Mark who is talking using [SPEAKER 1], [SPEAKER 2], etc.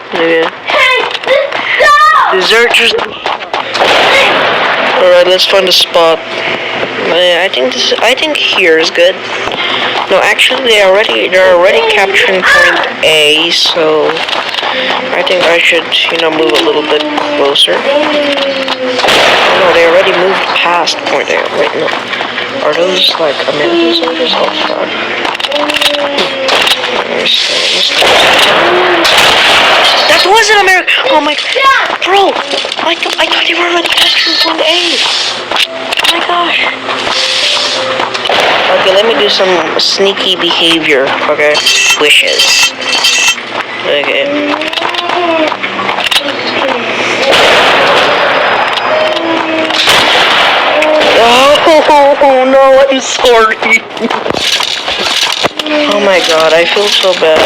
[SPEAKER 1] Okay. Deserters. Alright, let's find a spot. I think here is good. No, actually they're already capturing point A, so I think I should, move a little bit closer. Oh, no, they already moved past point A. Wait, no. Are those like American soldiers? Oh god. That wasn't American. Oh my god, bro! I thought they were already capturing point A. Oh my gosh. Okay, let me do some sneaky behavior. Okay, wishes. Okay. Oh no, I'm sorry. Oh my god, I feel so bad.